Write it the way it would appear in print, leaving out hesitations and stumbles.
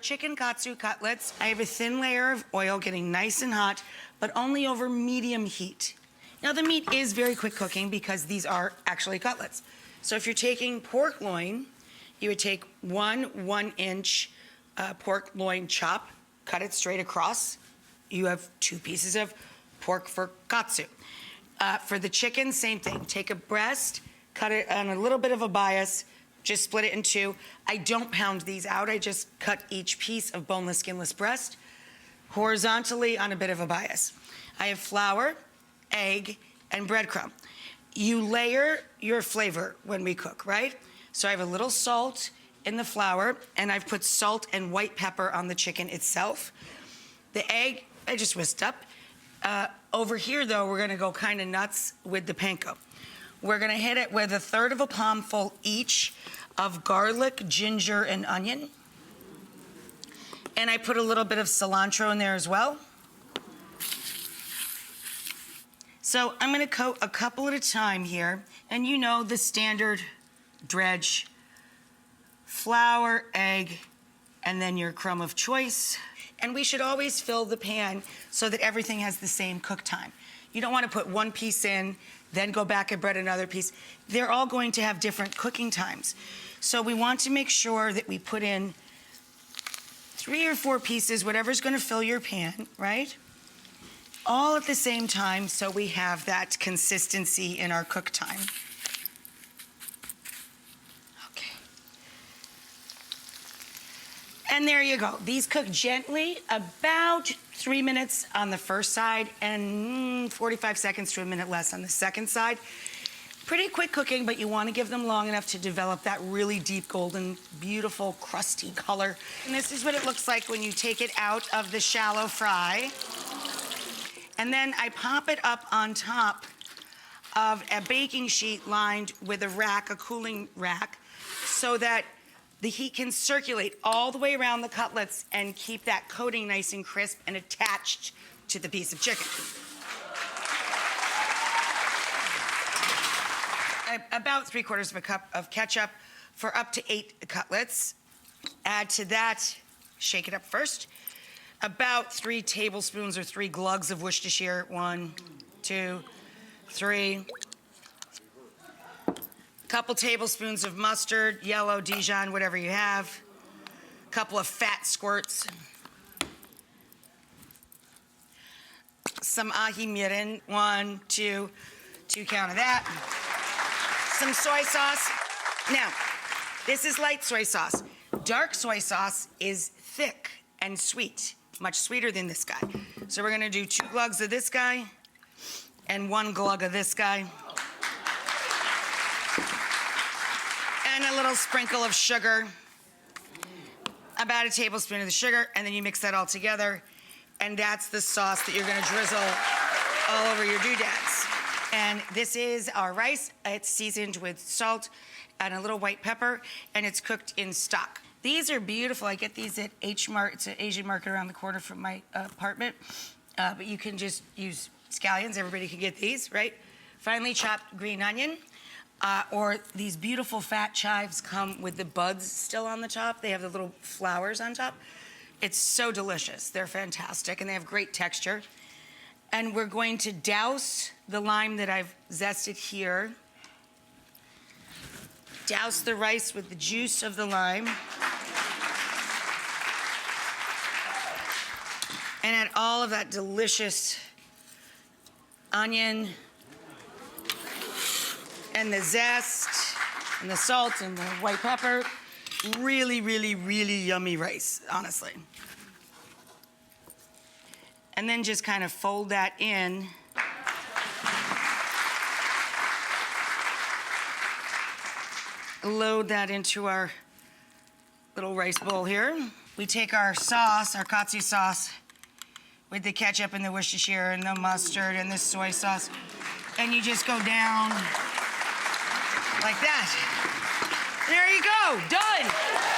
chicken katsu cutlets, I have a thin layer of oil getting nice and hot, but only over medium heat. Now the meat is very quick cooking because these are actually cutlets. So if you're taking pork loin, you would take one 1-inch pork loin chop, cut it straight across. You have 2 pieces of pork for katsu. For the chicken, same thing. Take a breast, cut it on a little bit of a bias, just split it in 2. I don't pound these out. I just cut each piece of boneless, skinless breast horizontally on a bit of a bias. I have flour, egg, and breadcrumb. You layer your flavor when we cook, right? So I have a little salt in the flour, and I've put salt and white pepper on the chicken itself. The egg, I just whisked up. Over here, though, we're gonna go kind of nuts with the panko. We're gonna hit it with 1/3 of a palmful each of garlic, ginger, and onion. And I put a little bit of cilantro in there as well. So I'm gonna coat a couple at a time here. And you know the standard dredge, flour, egg, and then your crumb of choice. And we should always fill the pan so that everything has the same cook time. You don't want to put one piece in, then go back and bread another piece. They're all going to have different cooking times. So we want to make sure that we put in 3 or 4 pieces, whatever's going to fill your pan, right? All at the same time, so we have that consistency in our cook time. And there you go. These cook gently, about 3 minutes on the first side and 45 seconds to a minute less on the second side. Pretty quick cooking, but you want to give them long enough to develop that really deep golden, beautiful, crusty color. And this is what it looks like when you take it out of the shallow fry. And then I pop it up on top of a baking sheet lined with a rack, a cooling rack, so that the heat can circulate all the way around the cutlets and keep that coating nice and crisp and attached to the piece of chicken. About 3/4 of a cup of ketchup for up to 8 cutlets. Add to that, shake it up first, about 3 tablespoons or 3 glugs of Worcestershire. 1, 2, 3. Couple tablespoons of mustard, yellow, Dijon, whatever you have. Couple of fat squirts. Some ají mirin, 1, 2 count of that. Some soy sauce. Now, this is light soy sauce. Dark soy sauce is thick and sweet, much sweeter than this guy. So we're gonna do 2 glugs of this guy and 1 glug of this guy. And a little sprinkle of sugar, about a tablespoon of the sugar, and then you mix that all together, and that's the sauce that you're gonna drizzle all over your doodads. And this is our rice. It's seasoned with salt and a little white pepper, and it's cooked in stock. These are beautiful. I get these at H Mart. It's an Asian market around the corner from my apartment, but you can just use scallions. Everybody can get these, right? Finely chopped green onion. Or these beautiful fat chives come with the buds still on the top. They have the little flowers on top. It's so delicious. They're fantastic, and they have great texture. And we're going to douse the lime that I've zested here. Douse the rice with the juice of the lime. And add all of that delicious onion, and the zest, and the salt, and the white pepper. Really, really, really yummy rice, honestly. And then just kind of fold that in. Load that into our little rice bowl here. We take our sauce, our katsu sauce, with the ketchup and the Worcestershire and the mustard and the soy sauce, and you just go down like that. There you go, done.